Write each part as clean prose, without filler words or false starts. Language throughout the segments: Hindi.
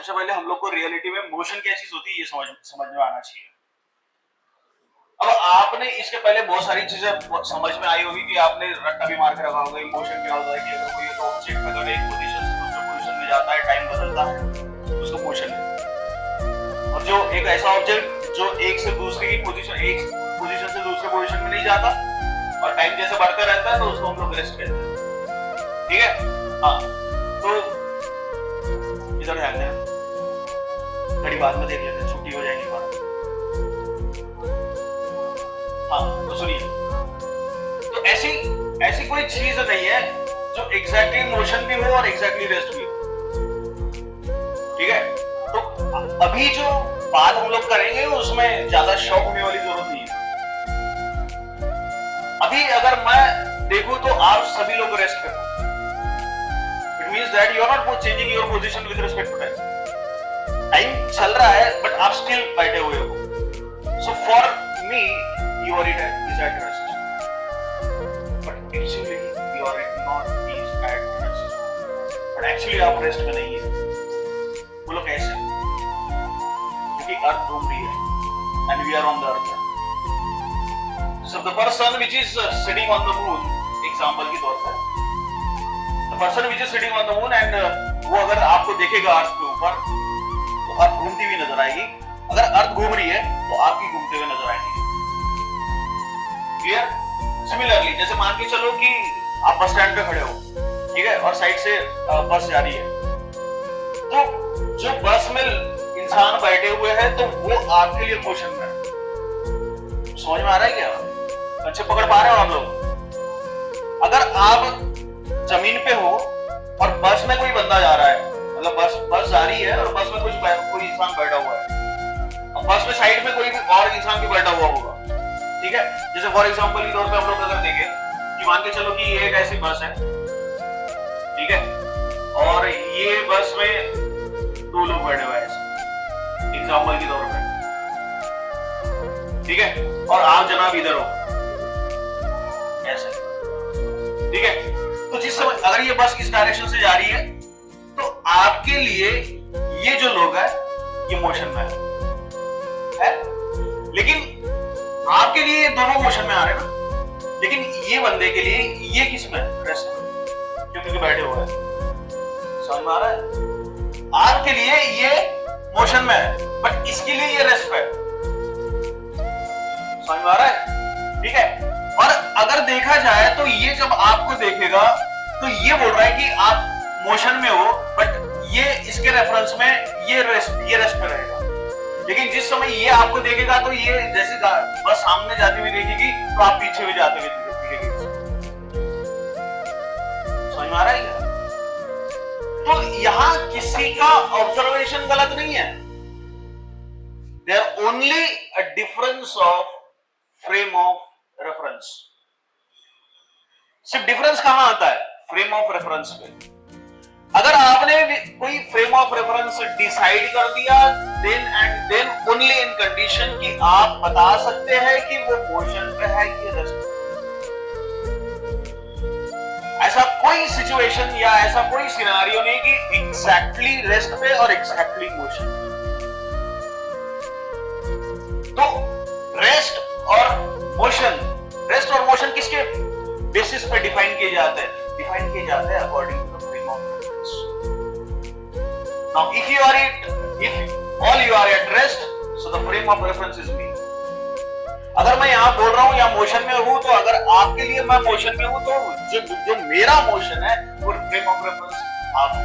सबसे पहले हम लोग को रियलिटी में मोशन क्या चीज होती है ये समझ में आना चाहिए। अब आपने इसके पहले बहुत सारी चीजें समझ में आई होगी कि आपने रट्टा भी मार के रखा होगा। मोशन क्या होता है कि अगर कोई ऑब्जेक्ट अगर एक पोजीशन से दूसरे पोजीशन में जाता है, टाइम बदलता है, उसको मोशन है। और जो एक ऐसा ऑब्जेक्ट जो एक से दूसरी की पोजीशन, एक पोजीशन से दूसरे पोजीशन में नहीं जाता और टाइम जैसे बढ़ते रहता है, तो उसको हम लोग रेस्ट कहते हैं। ठीक है, हाँ। तो इधर ध्यान देना, घड़ी बाद में देख लेते हैं, छुट्टी हो जाएगी बात। हाँ, तो सुनिए, तो ऐसी कोई चीज नहीं है जो एग्जैक्टली मोशन भी हो और एग्जैक्टली रेस्ट भी हो। ठीक है, तो अभी जो बात हम लोग करेंगे उसमें ज्यादा शॉक होने वाली जरूरत नहीं है। अभी अगर मैं देखूं तो आप सभी लोग रेस्ट करो। It means that you are not changing your position with respect to time. Time चल रहा है बट आप स्टिल बैठे हुए हो। So for me you are is at rest, but actually you are not is at rest, but actually आप रेस्ट में नहीं है। बोलो कैसे? क्योंकि अर्थ घूम रही है and we are on the earth. So the person which is sitting on the moon, example के तौर पर, the person which is sitting on the moon and वो अगर आपको देखेगा अर्थ के ऊपर तो अर्थ घूमती हुई नजर आएगी। अगर अर्थ घूम रही है तो आपकी घूमते हुए नजर आएगी। क्लियर? सिमिलरली जैसे मान के चलो कि आप बस स्टैंड पे खड़े हो, ठीक है, और साइड से बस जा रही है, तो जो बस में इंसान बैठे हुए हैं तो वो आपके लिए मोशन में है। समझ में आ रहा है क्या? अच्छे पकड़ पा रहे हो आप लोग? अगर आप जमीन पे हो और बस में कोई बंदा जा रहा है, मतलब बस जा रही है और बस में कोई इंसान बैठा हुआ है, और बस में साइड में कोई और इंसान भी बैठा हुआ होगा। ठीक है, जैसे फॉर एग्जांपल के तौर पे हम लोग अगर देखें कि मान के चलो कि ये एक ऐसी बस है, ठीक है, और ये बस में दो लोग बैठे हुए हैं एग्जांपल के तौर पे, ठीक है, और आप जनाब इधर हो ऐसे। ठीक है, तो जिस समय अगर ये बस इस डायरेक्शन से जा रही है तो आपके लिए ये जो लोग है ये मोशन में है, लेकिन आपके लिए दोनों मोशन में आ रहे हैं ना, लेकिन ये बंदे के लिए ये किस में? रेस्ट में, क्योंकि बैठे हुए हैं। समझ में आ रहा है? आपके लिए ये मोशन में है बट इसके लिए ये रेस्ट पे है। समझ में आ रहा है? ठीक है, और अगर देखा जाए तो ये जब आपको देखेगा तो ये बोल रहा है कि आप मोशन में हो, बट ये इसके रेफरेंस में ये रेस्ट पे रहेगा। लेकिन जिस समय ये आपको देखेगा तो ये जैसे बस सामने जाती हुई देखेगी तो आप पीछे हुए जाते हुए दिखेंगे। समझ में आ रहा है क्या? तो यहां किसी का ऑब्जर्वेशन गलत नहीं है। There only a difference of frame of reference. सिर्फ डिफरेंस कहां आता है? फ्रेम ऑफ रेफरेंस पे। अगर आपने कोई फ्रेम ऑफ रेफरेंस डिसाइड कर दिया देन ओनली इन कंडीशन कि आप बता सकते हैं कि वो मोशन पे है कि रेस्ट पे। ऐसा कोई सिचुएशन या ऐसा कोई सिनेरियो नहीं कि एग्जैक्टली रेस्ट पे और एग्जैक्टली मोशन पे। तो रेस्ट और मोशन किसके बेसिस पे डिफाइन किए जाते हैं? डिफाइन किए जाते हैं according to the frame of reference. Now, if all you are at rest, so the frame of reference is me. अगर मैं यहाँ बोल रहा हूँ या मोशन में हूँ, तो अगर आपके लिए मैं मोशन में हूँ तो जो मेरा मोशन है वो फ्रेम ऑफ रेफरेंस आप है।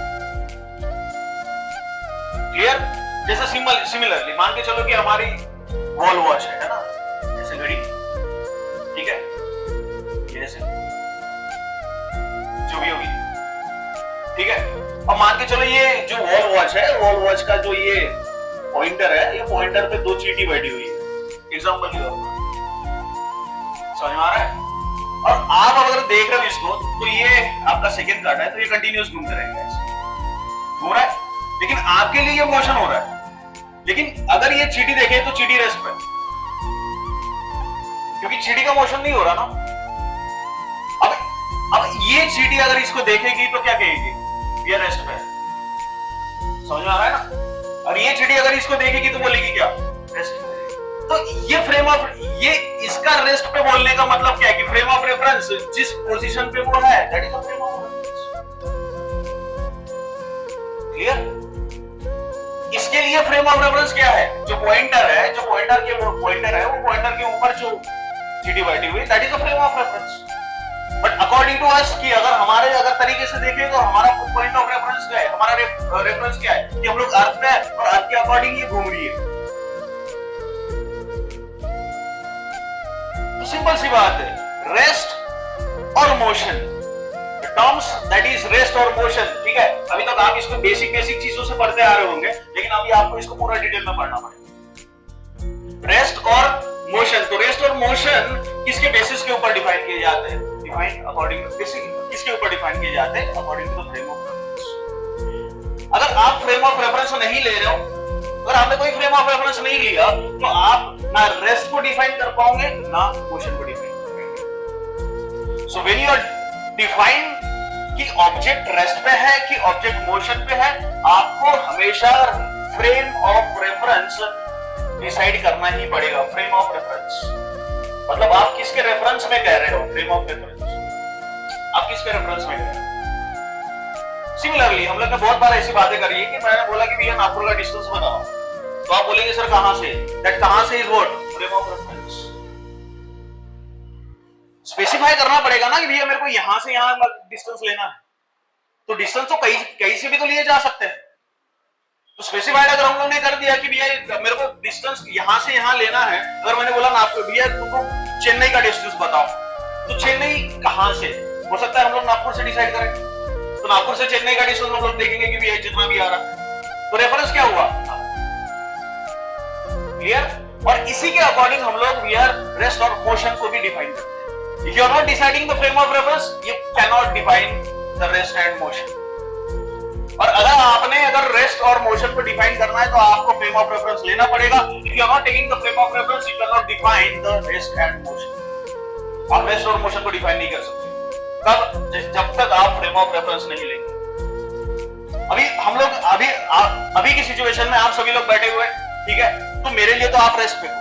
क्लियर? जैसे सिमिलरली मान के चलो कि हमारी वॉल वॉच है ना, जैसे घड़ी, ठीक है, जैसे जो भी होगी, ठीक है। अब मान के चलो ये जो वॉल वॉच है, वॉल वॉच का जो ये पॉइंटर है, ये पॉइंटर पे दो चींटी बैठी हुई है एग्जांपल के तौर पर। समझ में आ रहा है? और आप अगर देख रहे हो इसको तो ये आपका सेकंड कार्ड है, तो ये कंटिन्यूअस घूमते रहेंगे, ऐसे घूम रहा है, लेकिन आपके लिए ये मोशन हो रहा है। लेकिन अगर ये चींटी देखे तो चींटी रेस्ट पे, क्योंकि चींटी का मोशन नहीं हो रहा ना। अब ये चींटी अगर इसको देखेगी तो क्या कहेगी? ये रेस्ट पे है। समझ में आ रहा है ना? और ये चिड़ी अगर इसको देखेगी तो बोलेगी क्या, रेस्ट। तो ये फ्रेम ऑफ, ये इसका रेस्ट पे बोलने का मतलब क्या है कि फ्रेम ऑफ रेफरेंस जिस पोजीशन पे वो है that is the frame of reference. Clear? इसके लिए फ्रेम ऑफ रेफरेंस क्या है, जो पॉइंटर है, जो पॉइंटर के वो पॉइंटर है, वो पॉइंटर के ऊपर जो चिड़ी बैठी हुई that is the frame of reference. But according to us कि अगर तरीके से देखें तो हमारा पॉइंट ऑफ रेफरेंस क्या है, हमारा रेफरेंस क्या है कि हम लोग अर्थ पे है और अर्थ के अकॉर्डिंग ये घूम रही है। तो सिंपल सी बात है, रेस्ट और motion, terms that is rest और मोशन। ठीक है, अभी तक आप इसको बेसिक चीजों से पढ़ते आ रहे होंगे, लेकिन अभी आपको इसको पूरा डिटेल में पढ़ना पड़ेगा। रेस्ट और मोशन, तो रेस्ट और मोशन किसके बेसिस के ऊपर डिफाइन किए जाते हैं, डिफाइन अकॉर्डिंग टू किसके ऊपर डिफाइन किए जाते हैं, according to the frame of reference. अगर आप फ्रेम ऑफ रेफरेंस नहीं ले रहे हो, अगर आपने कोई फ्रेम ऑफ रेफरेंस नहीं लिया, तो आप ना रेस्ट को डिफाइन कर पाओगे ना मोशन को डिफाइन कर पाओगे। So when you are define कि ऑब्जेक्ट रेस्ट पे है कि ऑब्जेक्ट मोशन पे है, आपको हमेशा फ्रेम ऑफ रेफरेंस डिसाइड करना ही पड़ेगा। फ्रेम ऑफ रेफरेंस मतलब आप किसके रेफरेंस में कह रहे हो, फ्रेम ऑफ रेफरेंस आप किसके रेफरेंस में कह रहे हो। सिमिलरली हम लोग ने बहुत बार ऐसी बातें करी है कि मैंने बोला कि भैया नागपुर का डिस्टेंस बताओ, तो आप बोलेंगे सर कहां से, दैट कहां से is what, frame of reference. Specify करना पड़ेगा ना कि भैया मेरे को यहां से यहां डिस्टेंस लेना है, तो डिस्टेंस तो कहीं से भी तो लिए जा सकते हैं। तो स्पेसिफाइड अगर हम लोगों ने कर दिया कि भैया मेरे को डिस्टेंस यहां से यहां लेना है, अगर मैंने बोला नागपुर, भैया तुमको चेन्नई का डिस्टेंस बताओ, तो चेन्नई कहां से, हो सकता है हम लोग नागपुर से डिसाइड करें, तो नागपुर से चेन्नई का डिस्टेंस हम लोग देखेंगे कि भैया जितना भी आ रहा है, तो रेफरेंस क्या हुआ, क्लियर। और इसी के अकॉर्डिंग हम लोग वी आर रेस्ट और मोशन को भी डिफाइन करते हैं। If you are not deciding the frame of reference, you can not define the rest and motion. और अगर रेस्ट और मोशन को डिफाइन करना है तो आपको फ्रेम ऑफ रेफरेंस लेना पड़ेगा। If you are not taking the frame of reference, you can not define the rest and motion. आप रेस्ट और मोशन को डिफाइन नहीं कर सकते कब, जब तक आप फ्रेम ऑफ रेफरेंस नहीं लेंगे। अभी हम लोग अभी की सिचुएशन में आप सभी लोग बैठे हुए, ठीक है, तो मेरे लिए तो आप रेस्ट पे हो,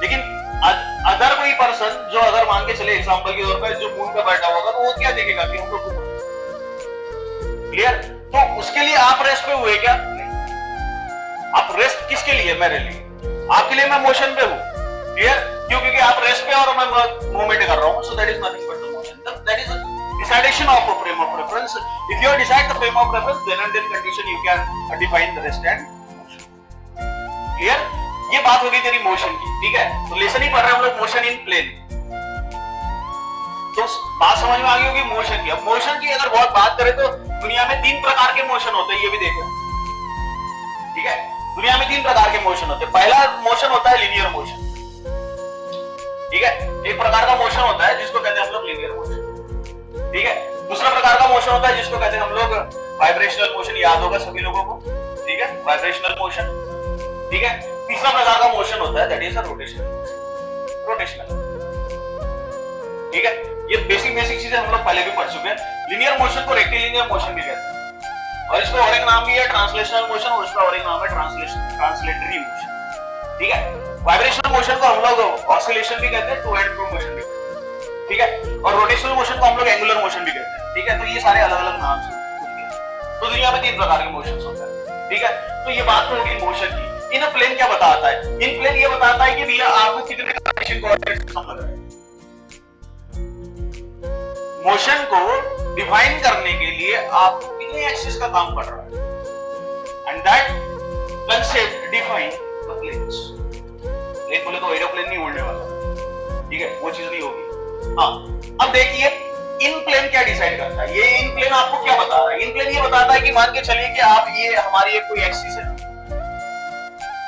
लेकिन अदर कोई पर्सन जो अगर मान के चले एग्जांपल के तौर पर जो मून पे बैठा होगा, तो वो क्या देखेगा कि हम लोग, क्लियर। तो उसके लिए आप रेस्ट पे हुए क्या, आप रेस्ट किसके लिए, मेरे लिए, आपके लिए मैं मोशन पे हूं, क्लियर। क्यों, क्योंकि आप रेस्ट पे और मैं मूवमेंट कर रहा हूं, so that is nothing but the motion, that is decision of a frame of reference. If you decide the frame of reference, then and then condition you can define the rest and motion, clear. ये बात होगी तेरी मोशन की, ठीक है। तो लेसन ही पढ़ रहे हैं हम लोग, मोशन इन प्लेन, तो बात समझ में आ गई होगी मोशन की। अब मोशन की अगर बहुत बात करें तो दुनिया में 3 प्रकार के मोशन होते हैं, ये भी देखो, ठीक है। दुनिया में 3 प्रकार के मोशन होते हैं। पहला मोशन होता है लीनियर मोशन, ठीक है। एक प्रकार का मोशन होता है जिसको कहते हैं हम लोग लीनियर मोशन, ठीक है। दूसरा प्रकार का मोशन होता है जिसको कहते हैं हम लोग वाइब्रेशनल मोशन, याद होगा सभी लोगों को, ठीक है, वाइब्रेशनल मोशन, ठीक है। तीसरा प्रकार का मोशन होता है that is rotational motion, rotational, ठीक है। ये बेसिक चीजें हम लोग पहले भी पढ़ चुके हैं। लिनियर मोशन को रेक्टिलिनियर मोशन भी कहते हैं, और इसका और एक नाम भी है ट्रांसलेशनल मोशन, और इसका और एक नाम है ट्रांसलेटरी मोशन, ठीक है। वाइब्रेशनल मोशन को हम लोग ऑसिलेशन भी कहते हैं, टू एंड फ्रो मोशन भी कहते हैं, ठीक है। और रोटेशनल मोशन को हम लोग एंगुलर मोशन भी कहते हैं, ठीक है। तो ये सारे अलग अलग नाम से, तो दुनिया में 3 प्रकार के मोशन होते हैं, ठीक है। तो ये बात तो होगी मोशन की। इन प्लेन क्या बताता है, इन प्लेन ये बताता है कि भैया आपको कितने कार्टेशियन कोऑर्डिनेट सिस्टम लग रहा है। मोशन को डिफाइन करने के लिए आपको कितने एक्सिस का काम पड़ रहा है, and that concept define the planes. Plane बोले तो एरोप्लेन नहीं उड़ने वाला, ठीक है, वो चीज नहीं होगी। हाँ, अब देखिए इन प्लेन क्या डिसाइड करता है। ये इन प्लेन आपको क्या बता रहा है, इन प्लेन ये बताता है कि मान के चलिए कि आप, ये हमारी एक कोई एक्सिस है,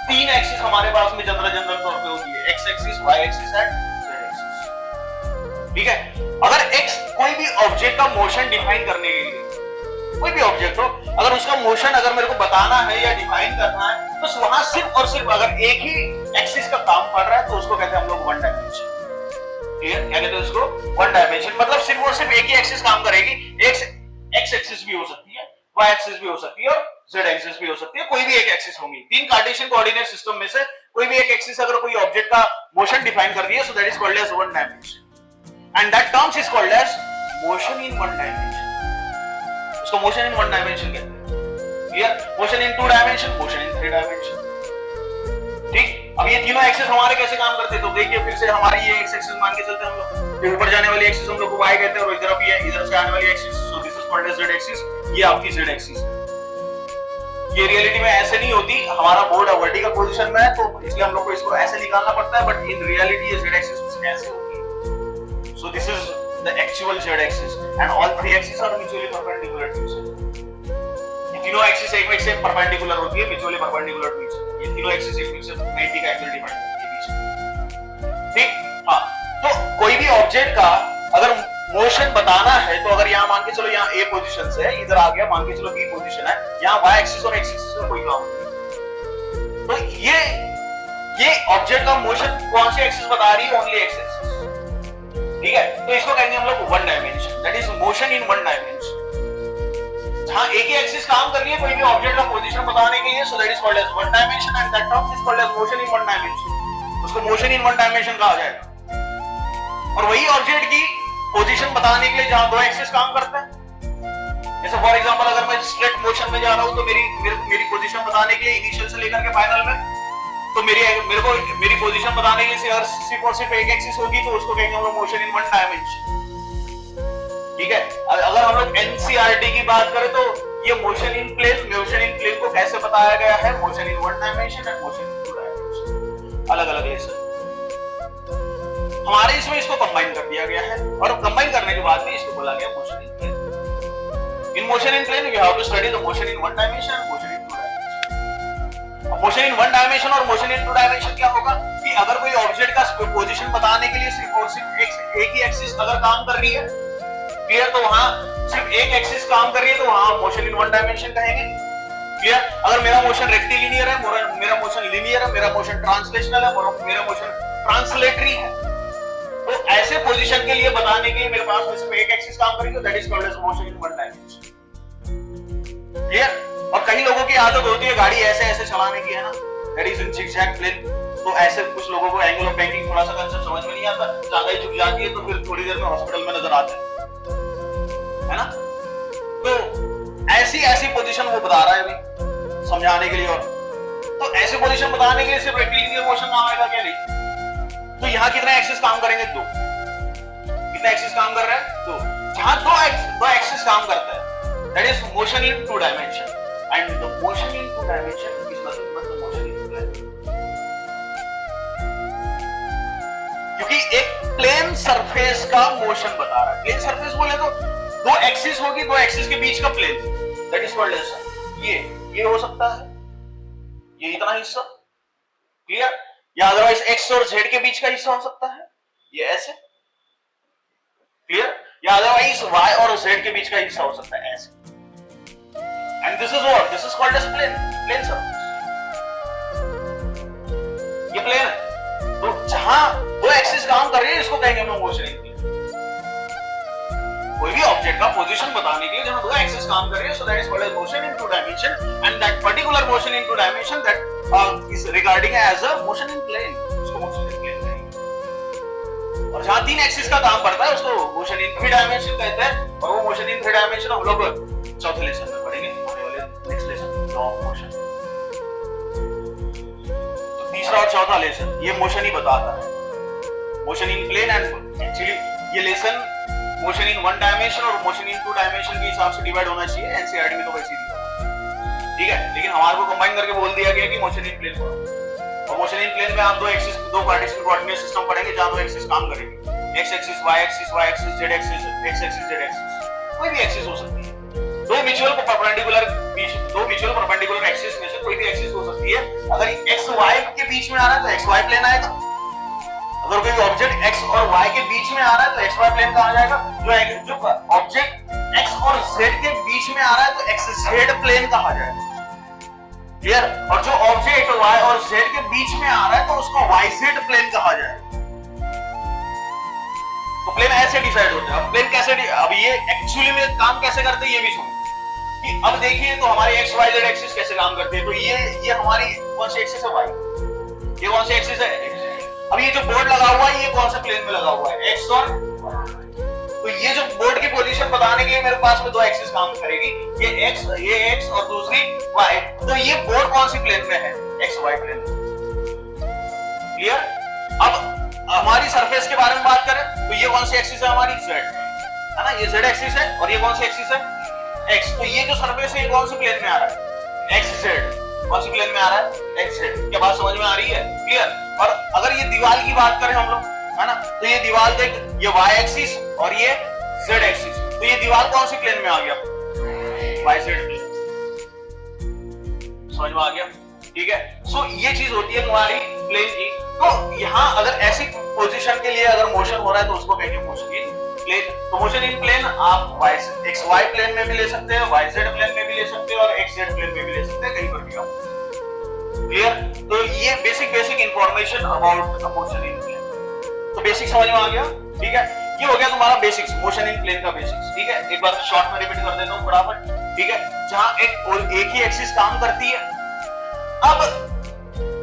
3 एक्सिस हमारे पास में जनरल तौर पे होती है, X axis, Y axis and Z axis, ठीक है। अगर एक्स कोई भी ऑब्जेक्ट का मोशन डिफाइन करने के लिए, कोई भी ऑब्जेक्ट हो, अगर उसका मोशन अगर मेरे को बताना है या डिफाइन करना है, तो वहां सिर्फ और सिर्फ अगर एक ही एक्सिस का काम पड़ रहा है, तो उसको कहते हैं हम लोग वन डायमेंशन, क्लियर। क्या कहते हैं उसको, वन डायमेंशन। मतलब सिर्फ और सिर्फ एक ही एक्सिस काम करेगी। एक्स एक्सिस भी हो सकती है, वाई एक्सिस भी हो सकती है, और जेड एक्सिस भी हो सकती है, कोई भी एक एक्सिस होंगी। तीन कार्टेशियन कोऑर्डिनेट सिस्टम में से कोई भी एक एक्सिस अगर कोई ऑब्जेक्ट का मोशन डिफाइन कर दिया, so that is called as one dimension and that terms is called as motion in one dimension. उसको मोशन इन वन डायमेंशन कहते हैं। Clear? Motion in two dimension, motion in three dimension. ठीक, अब ये तीनों एक्सिस हमारे कैसे काम करते हैं तो देखिए फिर से हमारी ये एक्स एक्सिस मान के चलते हैं हम लोग। ये ऊपर जाने वाली एक्सिस हम लोग को y कहते हैं और इधर भी है, इधर से आने वाली axis, so this is called as z axis. ये आपकी z एक्सिस। ये रियलिटी में ऐसे नहीं होती, हमारा बोर्ड वर्टिकल पोजीशन में है तो इसलिए हम लोग को इसको ऐसे निकालना पड़ता है, बट इन रियलिटी ये z एक्सिस कुछ ऐसे होती है। So this is the actual z axis and all three axis are mutually perpendicular to each other. ये तीनों एक्सिस एक में से परपेंडिकुलर होती है, mutually perpendicular to each other. ये तीनों एक्सिस एक से 90 का एंगल डिफाइन करती है बीच में। ठीक, हाँ, तो कोई भी ऑब्जेक्ट का अगर मोशन बताना है तो अगर यहाँ मान के चलो यहाँ ए पोजीशन से इधर आ गया, मान के चलो बी पोजीशन है, यहाँ वाई एक्सिस और एक्स एक्सिस में कोई काम नहीं, तो ये ऑब्जेक्ट का मोशन कौन सी एक्सिस बता रही है? Only x axis. ठीक है, तो इसको कहेंगे हम लोग one dimension, that is motion in one dimension. जहां एक ही एक्सिस काम कर रही है कोई भी ऑब्जेक्ट का पोजीशन बताने के लिए, so that is called as one dimension and that term is called as motion in one dimension. उसको मोशन इन वन डायमेंशन कहा जाएगा। और वही ऑब्जेक्ट की पोजीशन बताने के लिए जहां दो एक्सिस काम करते हैं, जैसे फॉर एग्जांपल अगर मैं स्ट्रेट मोशन में जा रहा हूं तो मेरी पोजीशन बताने के लिए इनिशियल से लेकर के फाइनल में, तो मेरी पोजीशन बताने के लिए सिर्फ एक एक्सिस होगी तो उसको कहेंगे हम लोग मोशन इन वन डायमेंशन। ठीक है, अगर हम लोग एनसीईआरटी की बात करें तो ये मोशन इन प्लेन को कैसे बताया गया है? Motion in one dimension and motion in two dimension, अलग अलग लेसन। हमारे इसमें इसको कंबाइन कर दिया गया है और कंबाइन करने के बाद भी इसको बोला गया motion in plane. In motion in plane we have to study the motion in one dimension and motion in two dimension. अब मोशन इन वन डायमेंशन और मोशन इन टू डायमेंशन क्या होगा कि अगर कोई ऑब्जेक्ट का पोजीशन बताने के लिए सिर्फ एक ही एक्सिस अगर काम कर रही है, क्लियर, तो वहां सिर्फ एक एक्सिस काम कर रही है तो वहां मोशन इन वन डायमेंशन कहेंगे। क्लियर? अगर मेरा मोशन रेक्टिलिनियर है, मेरा मोशन लिनियर है, मेरा मोशन ट्रांसलेशनल है, मेरा मोशन ट्रांसलेटरी है, तो ऐसे पोजीशन के लिए बताने के लिए मेरे पास में सिर्फ एक एक्सिस काम करेगी, that is called as motion in one dimension. Clear? और कई लोगों की आदत होती है गाड़ी ऐसे ऐसे चलाने की, है ना, that is in zigzag plane, तो ऐसे कुछ लोगों को एंगल ऑफ बैंकिंग थोड़ा सा कंसेप्ट समझ में नहीं आता, ज्यादा ही झुक जाती है तो फिर थोड़ी देर में हॉस्पिटल में नजर आते हैं, है ना। तो ऐसी पोजीशन वो बता रहा है अभी समझाने के लिए, और तो ऐसे पोजीशन बताने के लिए सिर्फ रेक्टिलिनियर मोशन काम आएगा क्या? नहीं। तो यहाँ कितने एक्सिस काम करेंगे? दो। कितने एक्सिस काम कर रहे हैं? दो। जहां दो एक्सिस काम करता है that is motion in two dimension and the motion in two dimension is nothing but the motion in two dimension. क्योंकि एक प्लेन सरफेस का मोशन बता रहा है। प्लेन सरफेस बोले तो दो एक्सिस होगी, दो एक्सिस के बीच का plane, that is called as ये हो सकता है, ये इतना हिस्सा, क्लियर, या अदरवाइज एक्स और जेड के बीच का हिस्सा हो सकता है, ये ऐसे, क्लियर, या अदरवाइज वाई और जेड के बीच का हिस्सा हो सकता है ऐसे। And this is called as plane surface. ये प्लेन है, तो जहां दो एक्सिस काम कर रही है इसको कहेंगे हम मोशन इन प्लेन। कोई भी ऑब्जेक्ट का पोजीशन बताने के लिए जहां दो एक्सिस काम कर रही है, so that is called as motion in two dimension and that particular motion in two dimension that is regarding as a motion in plane, उसको मोशन इन प्लेन कहेंगे। और जहां तीन एक्सिस का काम पड़ता है उसको मोशन इन थ्री डायमेंशन कहते हैं, और वो मोशन इन थ्री डायमेंशन हम लोग चौथे लेसन में पढ़ेंगे, आने वाले next lesson, law of motion. तो तीसरा और चौथा लेसन ये मोशन ही बताता है, motion in plane and actually ये lesson motion in one dimension और मोशन इन टू डायमेंशन के हिसाब से डिवाइड होना चाहिए, एनसीईआरटी में तो वैसे ही दिया, ठीक है, लेकिन हमारे को कंबाइन करके बोल दिया गया कि मोशन इन प्लेन पढ़ो। और मोशन इन प्लेन में आप दो कार्टेशियन कोऑर्डिनेट सिस्टम पढ़ेंगे जहां दो एक्सिस काम करेंगे, X axis, Y axis, Z axis, X axis, Z axis, कोई भी एक्सिस हो सकती है। दो म्यूचुअल परपेंडिकुलर एक्सिस में से कोई भी एक्सिस हो सकती है। अगर एक्स वाई के बीच में आ रहा है तो एक्स वाई प्लेन आएगा, अगर कोई ऑब्जेक्ट x और y के बीच में आ रहा है तो xy प्लेन कहा जाएगा, जो ऑब्जेक्ट x और z के बीच में आ रहा है तो xz प्लेन कहा जाएगा, क्लियर, और जो ऑब्जेक्ट y और z के बीच में आ रहा है तो उसको yz प्लेन कहा जाएगा। तो प्लेन ऐसे डिसाइड होते हैं। अब प्लेन कैसे, अब ये एक्चुअली में काम कैसे करते हैं ये भी सुनो, कि अब देखिए तो हमारे एक्स वाई जेड एक्सिस कैसे काम करते हैं। तो ये हमारी कौन सी एक्सिस है भाई, ये कौन सी एक्सिस है। अब ये जो बोर्ड लगा हुआ है ये कौन से प्लेन में लगा हुआ है, एक्स और। तो ये जो बोर्ड की पोजीशन बताने के लिए मेरे पास में दो एक्सिस काम करेगी, ये एक्स और दूसरी वाई। तो ये बोर्ड कौन सी प्लेन में है, एक्स वाई प्लेन में। क्लियर। अब हमारी सरफेस के बारे में बात करें तो ये कौन सी एक्सिस है हमारी, जेड है ना, ये जेड एक्सिस है। और ये कौन सी एक्सिस है, एक्स। तो ये जो सरफेस है ये कौन सी प्लेन में आ रहा है, एक्स जेड। कौन सी प्लेन में आ रहा है, एक्स जेड। क्या बात समझ में आ रही है, क्लियर। और अगर ये दीवार की बात करें हम लोग, है ना, तो ये दीवार देख, ये वाई एक्सिस और ये जेड एक्सिस। तो ये दीवार कौन सी प्लेन में आ गया, वाई जेड प्लेन। समझ में आ गया, ठीक है। सो ये चीज होती है तुम्हारी प्लेन की। तो यहाँ अगर ऐसी पोजीशन के लिए अगर मोशन हो रहा है तो उसको कहेंगे मोशन इन प्लेन। तो मोशन इन प्लेन आप एक्स वाई प्लेन में भी ले सकते हैं, वाई जेड प्लेन में भी ले सकते हैं और एक्स जेड प्लेन में भी ले सकते हैं, कहीं पर भी आप। क्लियर। तो ये basic information about motion in plane. तो बेसिक समझ में आ गया, ठीक है। ये हो गया तुम्हारा बेसिक्स, मोशन इन प्लेन का बेसिक्स, ठीक है। एक बार शॉर्ट में रिपीट कर देता हूँ फटाफट, ठीक है। जहां एक ही एक्सिस काम करती है।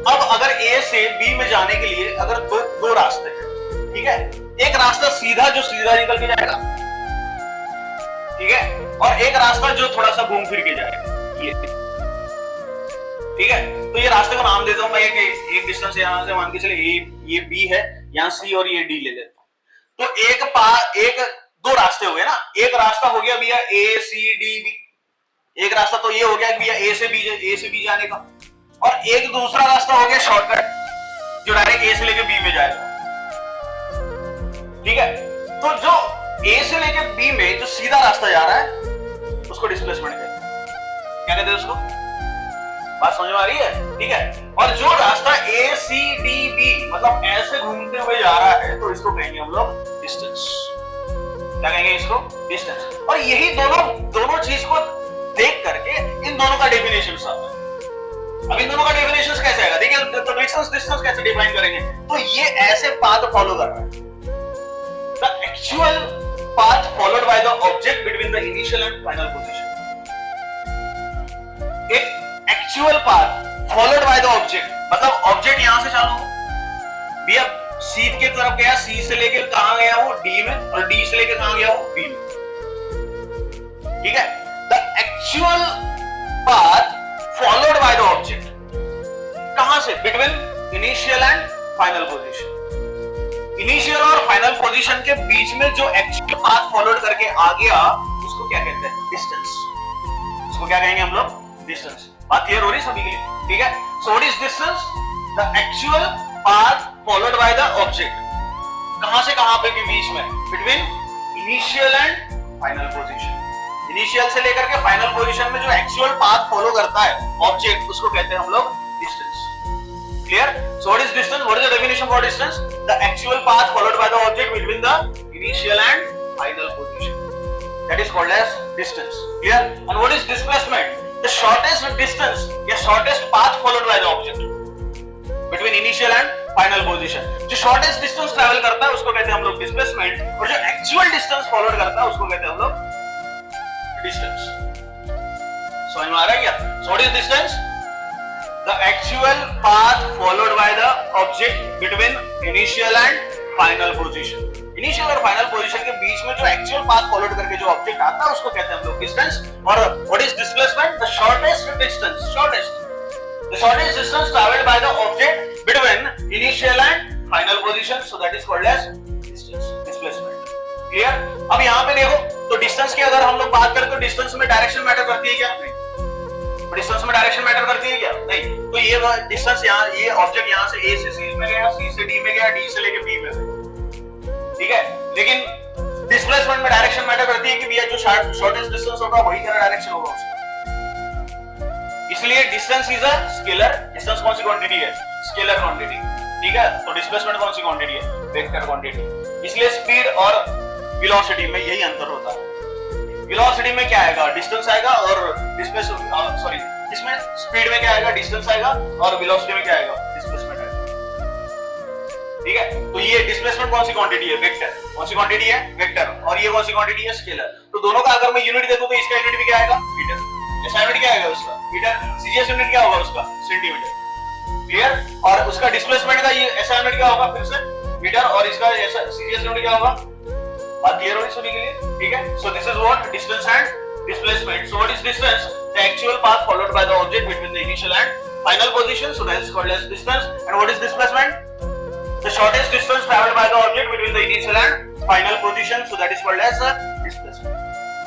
अब अगर ए से बी में जाने के लिए अगर दो रास्ते हैं, ठीक है। एक रास्ता सीधा जो सीधा निकल के जाएगा, ठीक है, और एक रास्ता जो थोड़ा सा घूम फिर के जाएगा, ये, ठीक है। तो ये रास्ते को नाम देता हूं मैं, एक डिस्टेंस यहां से मान के चले ये बी है, यहां सी और ये डी ले लेता हूं। तो एक दो रास्ते हो गए ना। एक रास्ता हो गया भैया ए सी डी बी, एक रास्ता तो ये हो गया भैया ए से बी जाने का, और एक दूसरा रास्ता हो गया शॉर्टकट जो डायरेक्ट ए से लेके बी में जाएगा, ठीक है। तो जो ए से लेके बी में जो सीधा रास्ता जा रहा है उसको डिस्प्लेसमेंट कहते हैं। क्या कहते हैं उसको, बात समझ में आ रही है, ठीक है। और जो रास्ता ए सी डी बी मतलब ऐसे घूमते हुए जा रहा है तो इसको कहेंगे हम लोग डिस्टेंस। क्या कहेंगे इसको, डिस्टेंस। और यही दोनों चीज को देख करके इन दोनों का डेफिनेशन आता है। अब इन दोनों का डेफिनेशन कैसे आएगा, देखिए तो डिस्टेंस कैसे डिफाइन करेंगे। तो ये ऐसे पाथ फॉलो कर रहा है, the actual path followed by the object between the initial and final position. एक actual path followed by the object मतलब ऑब्जेक्ट यहां से चालू भैया सी की तरफ गया, सी से लेके कहां गया वो डी में, और डी से लेके कहां गया वो बी में, ठीक है। The actual path followed by the object कहां से, between initial and final position. Initial और फाइनल पोजीशन के बीच में जो एक्चुअल पाथ फॉलोड करके आ गया उसको क्या कहते हैं, डिस्टेंस। उसको क्या कहेंगे हम लोग, डिस्टेंस। बात क्लियर हो रही सभी के लिए, ठीक है। सो what is distance, the actual path followed by the object कहां से कहां पे के बीच में, between initial and final position. Initial से लेकर के फाइनल पोजीशन में जो एक्चुअल पाथ फॉलो करता है ऑब्जेक्ट उसको कहते हैं हम लोग distance. Clear. So what is distance, what is the definition for distance, the actual path followed by the object between the initial and final position, that is called as distance. Clear. And what is displacement, the shortest distance या shortest path followed by the object between initial and final position. जो shortest distance travel करता है उसको कहते हैं हम लोग displacement, और जो actual distance followed करता है उसको कहते हैं हम लोग distance. समझ में आ रहा है क्या? So what is distance? The actual path followed by the object between initial and final position. Initial और फाइनल पोजीशन के बीच में जो एक्चुअल पाथ फॉलोड करके जो ऑब्जेक्ट आता है उसको कहते हैं हम लोग डिस्टेंस। और what is displacement, the shortest distance, the shortest distance travelled by the object between initial and final position, so that is called as distance, displacement. Clear. अब यहां पे देखो तो डिस्टेंस की अगर हम लोग बात करें तो डिस्टेंस में डायरेक्शन मैटर करती है क्या, नहीं। डिस्टेंस में डायरेक्शन मैटर करती है क्या, नहीं। तो ये डिस्टेंस यहां, ये ऑब्जेक्ट यहां से ए से सी में गया, सी से डी में गया, डी से लेके बी में गया, ठीक है। लेकिन डिस्प्लेसमेंट में डायरेक्शन मैटर करती है कि भैया जो शॉर्टेस्ट डिस्टेंस होगा वही तेरा डायरेक्शन होगा उसका। इसलिए distance is a scalar. Distance कौन सी क्वांटिटी है, स्केलर क्वांटिटी, ठीक है। तो डिस्प्लेसमेंट कौन सी क्वांटिटी है, वेक्टर क्वांटिटी। इसलिए स्पीड और वेलोसिटी में यही अंतर होता है। वेलोसिटी में क्या आएगा, डिस्टेंस आएगा, और इसमें स्पीड में क्या आएगा, डिस्टेंस आएगा, और वेलोसिटी में क्या आएगा, डिस्प्लेसमेंट आएगा, ठीक है। तो ये डिस्प्लेसमेंट कौन सी क्वांटिटी है, वेक्टर। कौन सी क्वांटिटी है, वेक्टर। और ये कौन सी क्वांटिटी है, स्केलर। तो दोनों का अगर मैं यूनिट देखूं तो इसका यूनिट भी क्या आएगा, मीटर। SI यूनिट क्या आएगा उसका मीटर, CGS यूनिट क्या होगा उसका सेंटीमीटर, क्लियर। और उसका डिस्प्लेसमेंट का ये SI यूनिट क्या होगा फिर से मीटर, और इसका CGS यूनिट क्या होगा, बात क्लियर होगी सभी के लिए, ठीक है। So this is what distance and displacement. So what is distance? The actual path followed by the object between the initial and final position. So that is called as distance. And what is displacement? The shortest distance traveled by the object between the initial and final position. So that is called as displacement.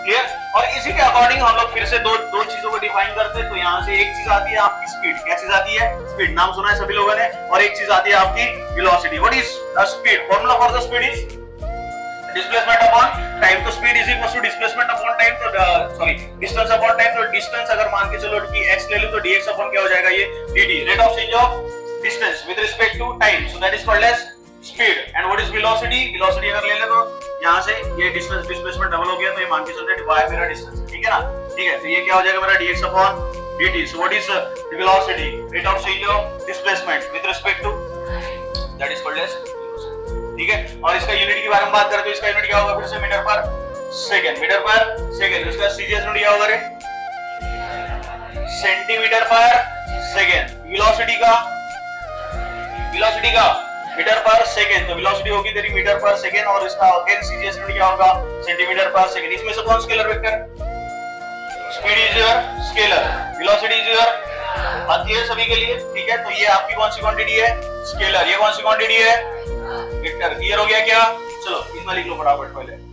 Clear? और इसी के अकॉर्डिंग हम लोग फिर से दो चीजों को डिफाइन करते हैं। तो यहाँ से एक चीज आती है आपकी स्पीड, क्या चीज आती है स्पीड, नाम सुना है सभी लोगों ने, और एक चीज आती है आपकी velocity. What is the speed? Formula for the speed is displacement upon time. तो speed is equal to displacement upon time, तो सॉरी डिस्टेंस अपॉन टाइम। तो डिस्टेंस अगर मान के चलो कि x ले लो तो dx अपॉन क्या हो जाएगा ये dt, rate of change of distance with respect to time. So that is called as speed. And what is velocity? Velocity अगर ले ले तो यहां से ये डिस्टेंस डिस्प्लेसमेंट डबल हो गया तो ये मान के चलते y मेरा डिस्टेंस, ठीक है ना, ठीक है। तो ये क्या हो जाएगा मेरा dx upon dt। So what is velocity? Rate of change of displacement with respect to, that is called as, ठीक है। और इसका यूनिट की बारे में बात करें तो इसका यूनिट क्या होगा फिर से मीटर पर सेकंड, मीटर पर सेकंड। इसका सीजीएस यूनिट क्या होगा रे, सेंटीमीटर पर सेकंड। वेलोसिटी का मीटर पर सेकंड, तो वेलोसिटी होगी तेरी मीटर पर सेकंड, और इसका अगेन सीजीएस यूनिट क्या होगा सेंटीमीटर पर सेकंड। इसमें से कौन scalar vector? Speed is your scalar, velocity is your, बात ये सभी के लिए, ठीक है। तो ये आपकी कौन सी क्वांटिटी है स्केलर, ये कौन सी क्वांटिटी है वेक्टर। क्लियर हो गया क्या? चलो इसमें लिख लो फटाफट पहले।